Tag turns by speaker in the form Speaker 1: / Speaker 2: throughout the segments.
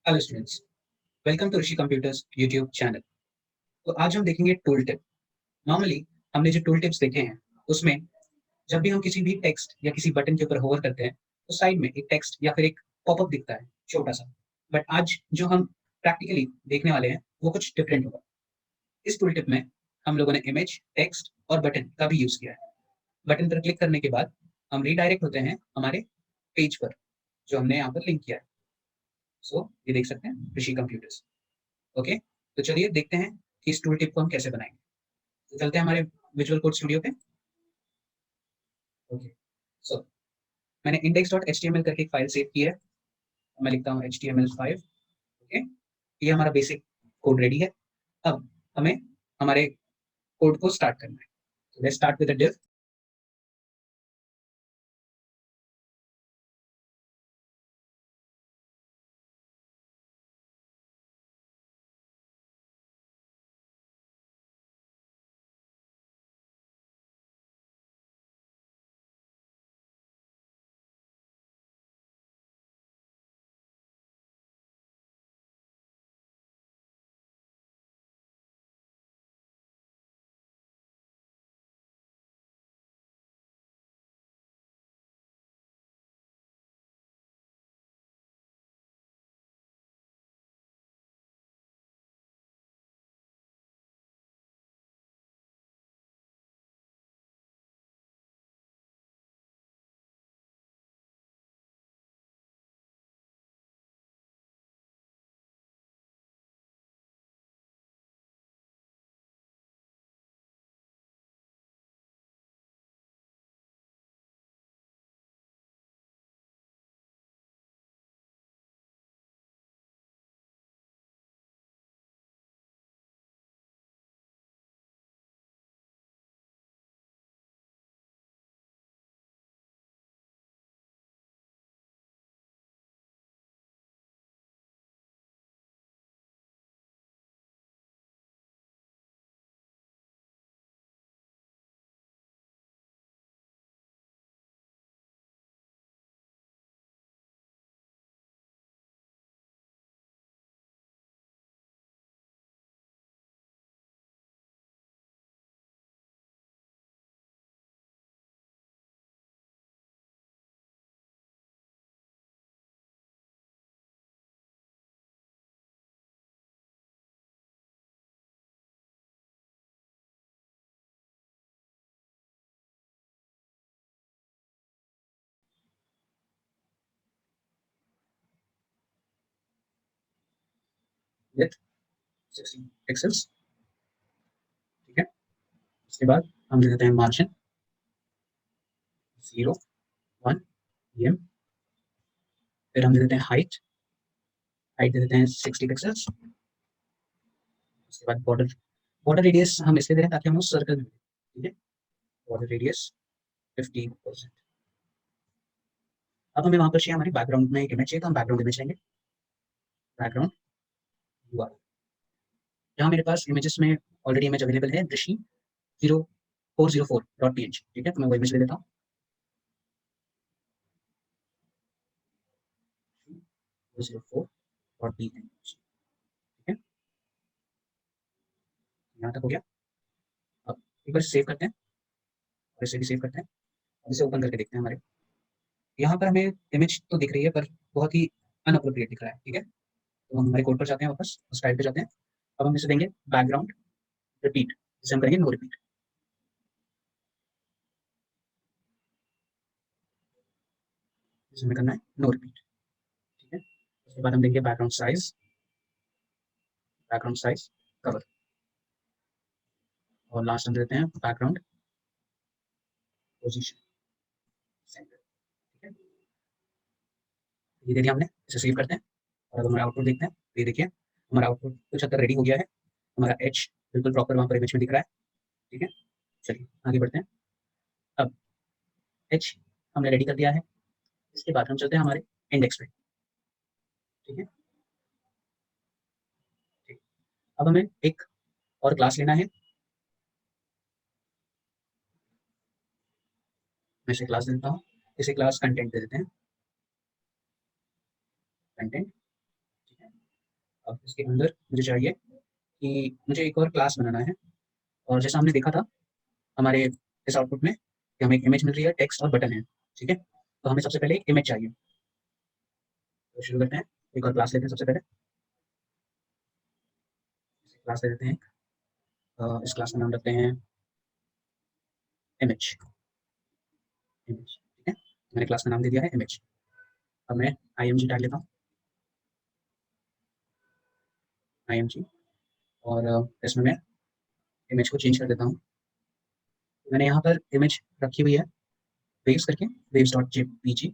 Speaker 1: Hello students, welcome to Rishi Computers YouTube channel. तो आज हम देखेंगे टूल टिप। नॉर्मली हमने जो टूल टिप्स देखे हैं उसमें जब भी हम किसी भी टेक्स्ट या किसी बटन के ऊपर होवर करते हैं तो साइड में एक टेक्स्ट या फिर एक पॉपअप दिखता है छोटा सा। बट आज जो हम प्रैक्टिकली देखने वाले हैं वो कुछ डिफरेंट होगा। इस टूल टिप में हम लोगों ने इमेज, टेक्स्ट और बटन का भी यूज किया है। बटन पर क्लिक करने के बाद हम रीडायरेक्ट होते हैं हमारे पेज पर जो हमने यहाँ पर लिंक किया है। सो ये देख सकते हैं ऋषि कंप्यूटर्स। ओके, तो चलिए देखते हैं कि इस टूल टिप को हम कैसे बनाएंगे। तो चलते हैं हमारे विजुअल कोड स्टूडियो पे। ओके, सो मैंने index.html करके एक फाइल सेव की है। मैं लिखता हूँ html5। ओके, ये हमारा बेसिक कोड रेडी है। अब हमें हमारे कोड को स्टार्ट करना है। Let's start with a div। With 16 pixels. ठीक है, उसके बाद हम दे देते हैं मार्जिन 0, 1 pm। फिर हम दे देते हैं हाइट, हाइट दे देते हैं 60 पिक्सेल्स। उसके बाद बॉर्डर, बॉर्डर रेडियस हम इसलिए दे रहे हैं ताकि हम उस सर्कल में, ठीक है, बॉर्डर रेडियस 15%। अब हमें वहां पर चाहिए हमारी बैकग्राउंड में एक इमेज चाहिए, तो हम बैकग्राउंड इमेज लेंगे। बैकग्राउंड यूआर, जहाँ मेरे पास इमेजेस में ऑलरेडी इमेज अवेलेबल है ऋषि 0404.png। ठीक है, तो मैं वो इमेज ले लेता हूँ। 04.png। ठीक है, यहाँ तक हो गया। अब एक बार सेव करते हैं और इसे भी सेव करते हैं और इसे ओपन करके देखते हैं। हमारे यहाँ पर हमें इमेज तो दिख रही है पर बहुत ही अनअप्रोप्रिएट दिख रहा है। ठीक है, तो हम हमारे कोड पर जाते हैं, वापस स्टाइल पे जाते हैं। अब हम इसे देंगे बैकग्राउंड रिपीट, इसे हम करेंगे नो रिपीट। इसे हमें करना है नो रिपीट। ठीक है, उसके बाद हम देंगे बैकग्राउंड साइज कवर, और लास्ट हम देते हैं बैकग्राउंड पोजीशन सेंटर। ठीक है, ये दे दिया हमने। इसे सेव करते हैं और अगर हमारा आउटपुट देखते हैं तो ये देखिए हमारा आउटपुट कुछ हद तक रेडी हो गया है। हमारा एच बिल्कुल प्रॉपर वहाँ पर इमेज में दिख रहा है। ठीक है, चलिए आगे बढ़ते हैं। अब एच हमने रेडी कर दिया है। इसके बाद हम चलते हैं हमारे इंडेक्स पे। ठीक है, ठीक, अब हमें एक और क्लास लेना है। मैं इसे क्लास देता हूँ, इसे क्लास कंटेंट दे देते हैं, कंटेंट। ठीक है, अब इसके अंदर मुझे चाहिए कि मुझे एक और क्लास बनाना है, और जैसा हमने देखा था हमारे इस आउटपुट में कि हमें एक इमेज मिल रही है, टेक्स्ट और बटन है, ठीक है। तो हमें सबसे पहले एक इमेज चाहिए, तो शुरू करते हैं। एक और क्लास लेते हैं, सबसे पहले क्लास ले लेते हैं। इस क्लास का नाम रखते हैं इमेज। इमेज, ठीक है, मैंने क्लास का नाम दे दिया है इमेज। अब मैं img टैग लेता हूँ, img, और इसमें मैं इमेज को चेंज कर देता हूँ। मैंने यहाँ पर इमेज रखी हुई है वेव्स करके, वेव्स डॉट जेपीजी।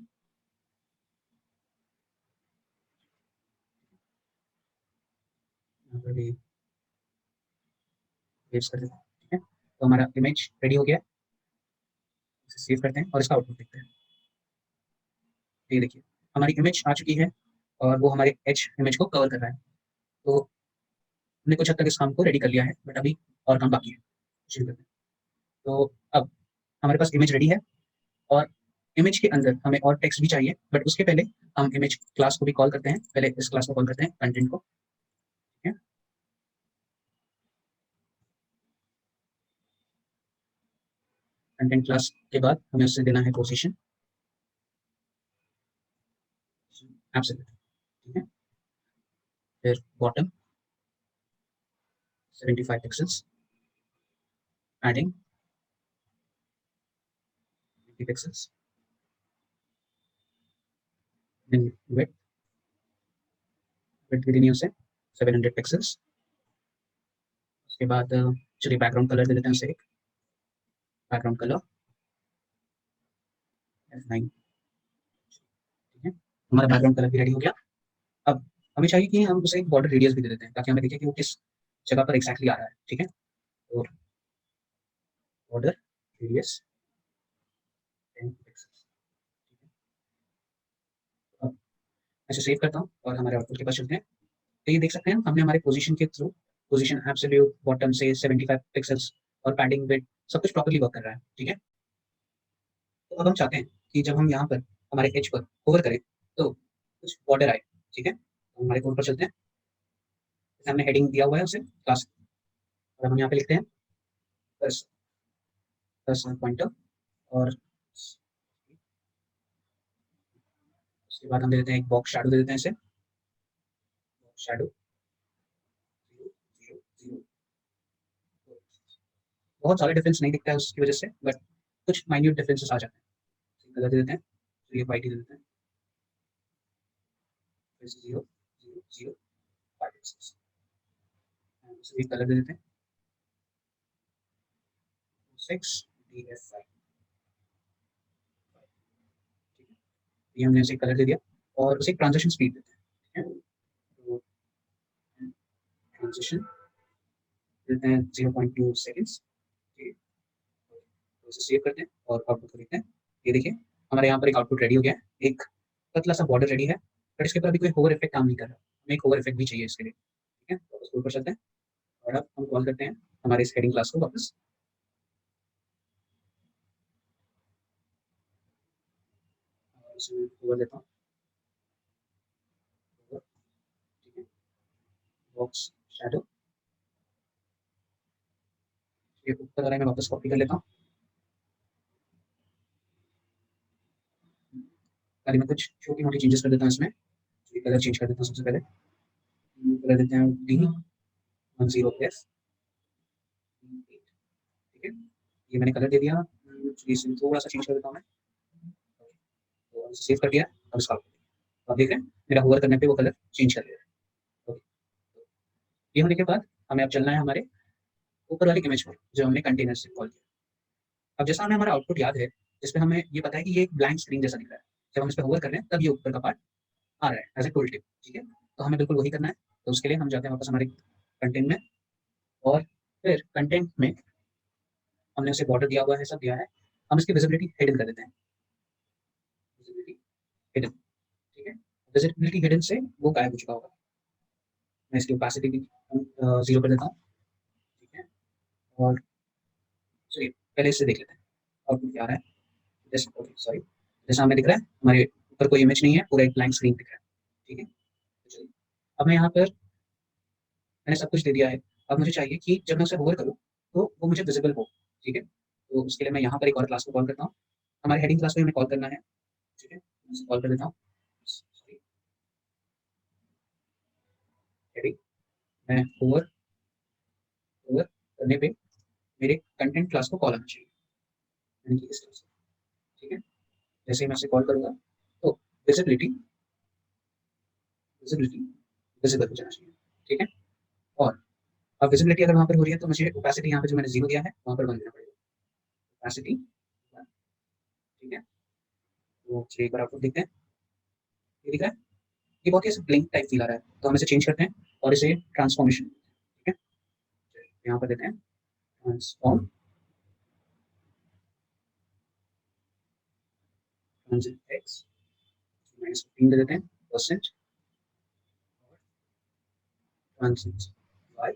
Speaker 1: यहाँ पर भी वेव्स कर देते हैं, ठीक है। तो हमारा इमेज रेडी हो गया है, इसे सेव करते हैं और इसका आउटपुट देखते हैं। ये देखिए हमारी इमेज आ चुकी है, और वो हमारे एच इमेज को कवर कर रहा है। तो हमने कुछ हद तक इस काम को रेडी कर लिया है, बट अभी और काम बाकी है। शुरू करते हैं। तो अब हमारे पास इमेज रेडी है, और इमेज के अंदर हमें और टेक्स्ट भी चाहिए, बट उसके पहले हम इमेज क्लास को भी कॉल करते हैं। पहले इस क्लास को कॉल करते हैं, कंटेंट को, ठीक है। कंटेंट क्लास के बाद हमें उससे देना है पोजीशन एब्सोल्यूट, ठीक है। फिर bottom 75 pixels, adding 50 pixels, then width भी देनी है उसे 700 पिक्सेल्स। उसके बाद चलिए बैकग्राउंड कलर दे देते हैं उसे एक, बैकग्राउंड कलर F9, ठीक है। हमारा बैकग्राउंड कलर भी रेडी हो गया। अब हमें चाहिए कि हम उसे एक बॉर्डर रेडियस भी दे देते हैं, ताकि हमें दिखे कि वो किस जगह पर एक्जैक्टली आ रहा है, ठीक है। तो बॉर्डर रेडियस 10 पिक्सेल्स, अब ऐसे सेव करता हूँ और हमारे आउटपुट के पास चलते हैं। तो ये देख सकते हैं हमने हमारे पोजीशन के थ्रू, पोजीशन एब्सोल्यूट बॉटम से 75 पिक्सेल्स और पैडिंग विड्थ सब कुछ प्रॉपर्ली वर्क कर रहा है, ठीक है। तो अब हम चाहते हैं कि जब हम यहाँ पर हमारे एज पर होवर करें तो कुछ बॉर्डर आए, ठीक है। तो हमारे कोड पर चलते हैं। जैसे हमने हेडिंग दिया हुआ है उसे क्लास, और हम यहाँ पे लिखते हैं प्लस प्लस पॉइंटर, और उसके बाद हम दे देते हैं एक बॉक्स शैडो दे देते हैं इसे, शैडो 0 0 0। बहुत सारे डिफरेंस नहीं दिखता है उसकी वजह से, बट कुछ माइन्यूट डिफरेंसेस आ जाते हैं। कलर दे देते हैं, तो ये वाइट ही दे देते हैं, फिर से 0 0 0 5 6, एक कलर दे देते हैं 6 DF5, ठीक है। ये हमने उसे कलर दे दिया, और उसे ट्रांजिशन स्पीड देते हैं, ठीक है। तो ट्रांजिशन देते हैं 0.2 सेकेंड्स, ठीक है। तो इसे सेव करते हैं और आउटपुट को देखते हैं। ये देखिए हमारे यहाँ पर एक आउटपुट रेडी हो गया है, एक पतला सा बॉर्डर रेडी है, बट इसके ऊपर अभी कोई होवर इफेक्ट काम नहीं कर रहा। हमें एक होवर इफेक्ट भी चाहिए इसके लिए, ठीक है। तो उसके ऊपर चलते हैं, और अब हम कॉल करते हैं हमारे इस हेडिंग क्लास को वापस। इसमें होवर देता हूँ, ठीक है। बॉक्स शैडो, ये ऊपर वाला मैं वापस कॉपी कर लेता हूँ। खाली मैं कुछ छोटी मोटी चेंजेस कर देता हूँ इसमें। कलर चेंज कर देता हूँ सबसे पहले, कलर देते हैं D10F, ठीक है। ये मैंने कलर दे दिया, इसमें थोड़ा सा चेंज कर देता हूँ मैं, तो सेव कर दिया। अब इसका आप देख रहे हैं मेरा होवर करने पे वो कलर चेंज कर दिया है। ये होने के बाद हमें अब चलना है हमारे ऊपर वाली इमेज पर, जो हमने कंटेनर से कॉल किया। अब जैसा हमें हमारा आउटपुट याद है, जिसमें हमें ये पता है कि ये एक ब्लैंक स्क्रीन जैसा दिख रहा है, जब हम इस पर होवर कर रहे हैं तब ये ऊपर का पार्ट आ रहा है एज ए टूल टिप, ठीक है। तो हमें बिल्कुल वही करना है। तो उसके लिए हम जाते हैं वापस हमारे कंटेंट में, और फिर कंटेंट में हमने उसे बॉर्डर दिया हुआ है, सब दिया है। हम इसकी विजिबिलिटी हिडन कर देते हैं, विजिबिलिटी हिडन, ठीक है। विजिबिलिटी हिडन से वो गायब हो चुका होगा। मैं इसकी ओपेसिटी भी 0 कर देता हूँ, ठीक है। और चलिए पहले इससे देख लेते हैं आउटपुट क्या आ रहा है। जैसे ओके सॉरी, जैसा हमें दिख रहा है हमारे ऊपर कोई इमेज नहीं है, पूरा एक ब्लैंक स्क्रीन दिख रहा है, ठीक है। तो चलिए अब मैं यहाँ पर मैंने सब कुछ दे दिया है। अब मुझे चाहिए कि जब मैं उसे होवर करूँ, तो वो मुझे विज़िबल हो, ठीक है? तो उसके लिए मैं यहाँ पर एक और क्लास को कॉल करता हूँ। हमारे हेडिंग क्लास को हमें कॉल करना है, ठीक है? मैं उसे कॉल कर देता हूँ। सॉरी, हेडिंग, मैं होवर होवर करने पे मेरे कंटेंट क्लास को कॉल आना चाहिए, यानी कि इस तरह से, ठीक है? जैसे ही मैं उसे कॉल करूँगा, तो विज़िबिलिटी विज़िबिलिटी विज़िबल हो जाना चाहिए, ठीक है? और अब विज़िबिलिटी अगर वहाँ पर हो रही है, तो मुझे ओपेसिटी यहाँ पे जो मैंने 0 दिया है, वहाँ पर 1 देना पड़ेगा। ओपेसिटी 1, ठीक है? तो चलिए एक बार आउटपुट देखते हैं। ये दिख रहा है? ये बहुत ही ऐसे ब्लिंक टाइप फ़ील आ रहा है, तो हम इसे चेंज करते हैं और इसे ट्रांसफॉर्मेशन, ठीक है? चलिए यहाँ पर देते हैं ट्रांसफॉर्म ट्रांज़िट एक्स -15 दे देते हैं परसेंट और ट्रांज़िट वाई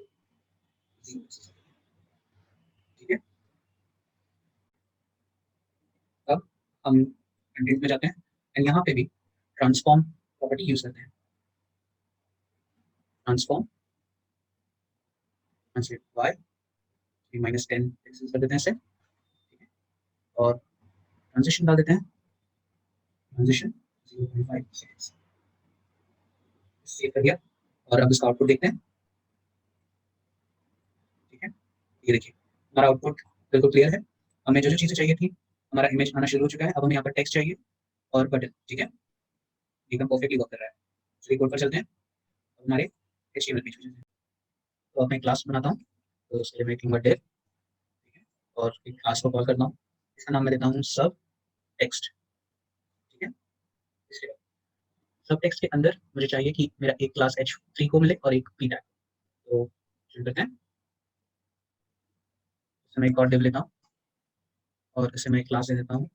Speaker 1: 0 से 7, ठीक है? अब हम कंटेंट में जाते हैं एंड यहाँ पे भी ट्रांसफॉर्म प्रॉपर्टी यूज़ करते हैं। ट्रांसफॉर्म ट्रांज़िट वाई -10 पिक्सेल्स कर देते हैं इसे, ठीक है? और ट्रांज़िशन डाल देते हैं, ट्रांज़िशन 0.5 सेकंड्स। सेव कर दिया और अब इसका आउटपुट देखते हैं, ठीक है? ये देखिए, हमारा आउटपुट बिल्कुल क्लियर है। हमें जो-जो चीज़ें चाहिए थी, हमारा इमेज आना शुरू हो चुका है। अब हमें यहाँ पर टेक्स्ट चाहिए और बटन, ठीक है? एकदम परफेक्टली वर्क कर रहा है। चलिए कोड पर चलते हैं। अब हमारे एचटीएमएल पेज पे चलते हैं। तो अब मैं क्लास बनाता हूँ, तो उसके लिए मैं लिखूँगा डिव, ठीक है? और एक क्लास को कॉल करता हूँ। इसका नाम मैं देता हूँ सब टेक्स्ट, ठीक है? इसके सब टेक्स्ट के अंदर मुझे चाहिए कि मेरा एक क्लास h3 को मिले और एक p टैग। तो शुरू करते हैं। इसमें मैं एक और डिव लेता हूँ और इसे मैं एक क्लास दे देता हूँ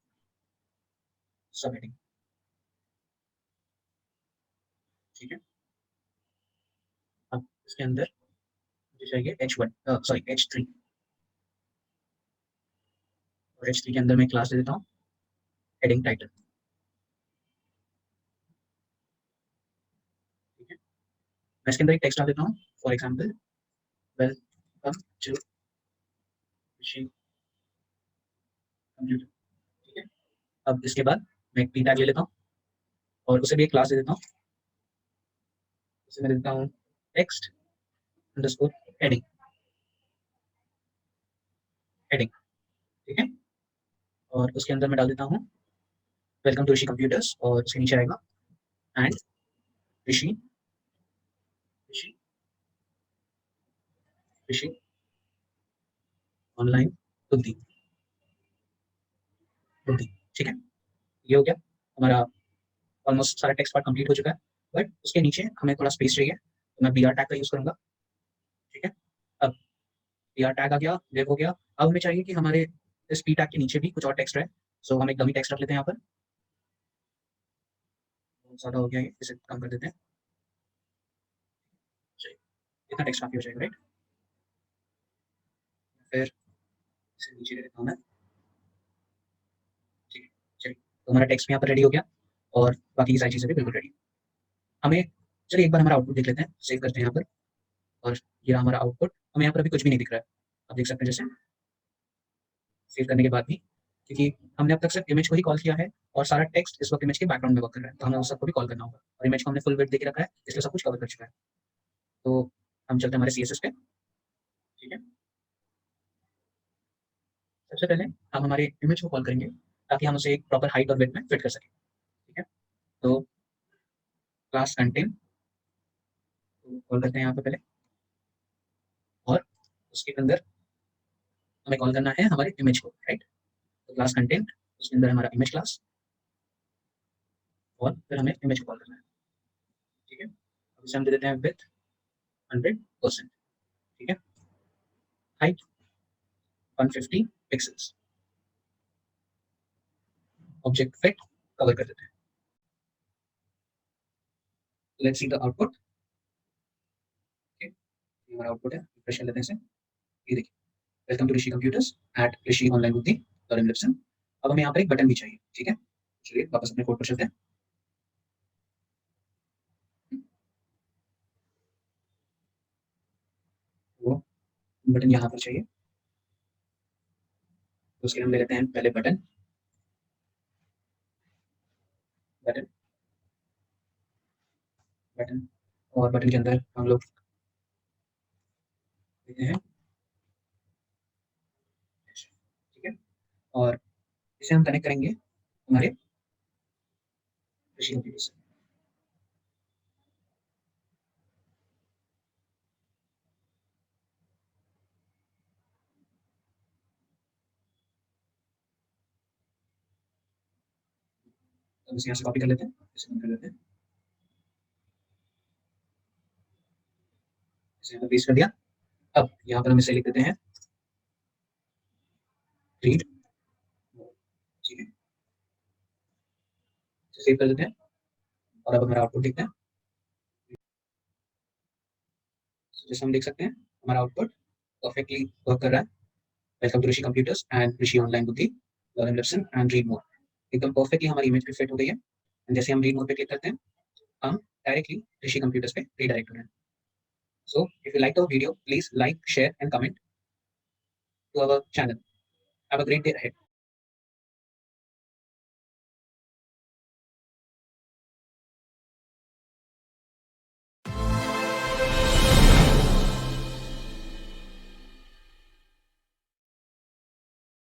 Speaker 1: सब हेडिंग, ठीक है? अब इसके अंदर मुझे चाहिए h3 और h3 के अंदर मैं क्लास दे देता हूँ हेडिंग टाइटल, ठीक है? मैं इसके अंदर एक टेक्स्ट डाल देता हूँ, for example welcome to Rishi Computer, ठीक है? अब इसके बाद मैं एक p टैग ले लेता हूँ और उसे भी एक क्लास दे देता हूँ। उसे मैं देता हूँ टेक्स्ट अंडरस्कोर हेडिंग हेडिंग, ठीक है? और उसके अंदर मैं डाल देता हूँ वेलकम टू ऋषि कंप्यूटर्स और उसके नीचे आएगा and Rishi Rishi Rishi online बुद्धि बुद्धि, ठीक है? ये हो गया हमारा, ऑलमोस्ट सारा टेक्स्ट पार्ट कंप्लीट हो चुका है, बट उसके नीचे हमें थोड़ा स्पेस चाहिए, तो मैं बीआर टैग का यूज़ करूँगा, ठीक है? अब बीआर टैग आ गया, डिव हो गया। अब हमें चाहिए कि हमारे इस p टैग के नीचे भी कुछ और टेक्स्ट रहे, सो हम एक डमी टेक्स्ट रख लेते हैं यहाँ पर। बहुत ज़्यादा हो गया ये, इसे कम कर देते हैं। चलिए, इतना टेक्स्ट काफ़ी हो जाएगा, राइट? फिर इसे नीचे ले लेता हूँ मैं, ठीक है? चलिए, तो हमारा टेक्स्ट भी यहाँ पर रेडी हो गया और बाकी की सारी चीज़ें भी बिल्कुल रेडी। हमें चलिए एक बार हमारा आउटपुट देख लेते हैं, सेव करते हैं यहाँ पर और ये रहा हमारा आउटपुट। हमें यहाँ पर अभी कुछ भी नहीं दिख रहा है। आप देख सकते हैं जैसे सेव करने के बाद भी, क्योंकि हमने अब तक सिर्फ इमेज को ही कॉल किया है और सारा टेक्स्ट इस वक्त इमेज के बैकग्राउंड में वर्क कर रहा है, तो हमें उस सबको भी कॉल करना होगा और इमेज को हमने फुल विड्थ देके रखा है, इसलिए सब कुछ कवर कर चुका है। तो हम चलते हैं हमारे सीएसएस पे, ठीक है? सबसे पहले हम हमारे इमेज को कॉल करेंगे ताकि हम उसे एक प्रॉपर हाइट और विड्थ में फिट कर सकें, ठीक है? तो क्लास कंटेंट को कॉल करते हैं यहाँ पे पहले और उसके अंदर हमें कॉल करना है हमारे इमेज को, राइट? तो क्लास कंटेंट, उसके अंदर हमारा इमेज क्लास और फिर हमें इमेज को कॉल करना है, ठीक है? अब इसे हम दे देते हैं विड्थ 100%, ठीक है? Height 150 pixels, object fit cover कर देते हैं। Let's see the output, okay? ये हमारा आउटपुट है, रिफ्रेश कर लेते हैं इसे। ये देखिए, welcome to Rishi Computers at Rishi online Buddhi learning लिप्सन। अब हमें यहाँ पर एक बटन भी चाहिए, ठीक है? चलिए वापस अपने कोड पर चलते हैं। बटन यहाँ पर चाहिए, तो उसके लिए हम ले लेते हैं पहले बटन, बटन, बटन, और बटन के अंदर हम लोग लेते हैं, ठीक है, और इसे हम कनेक्ट करेंगे हमारे कृषि कंप्यूटर से। तो इसे यहाँ से कॉपी कर लेते हैं, इसे बंद कर लेते हैं, इसे हमने पेस्ट कर दिया। अब यहाँ पर हम इसे लिख देते हैं रीड, ठीक है, इसे सेव कर देते हैं, और अब हमारा आउटपुट देखते हैं। तो जैसे हम देख सकते हैं हमारा आउटपुट परफेक्टली वर्क कर रहा है। Welcome to Rishi computers and Rishi online Buddhi, learn lesson and read mode. एकदम परफेक्टली हमारी इमेज पे फिट हो गई है। And जैसे हम रीड मोड पे क्लिक करते हैं, हम डायरेक्टली ऋषि कंप्यूटर्स पे रीडायरेक्ट हो रहे हैं। So if you like the video, please like, share and comment to our channel. Have a great day ahead.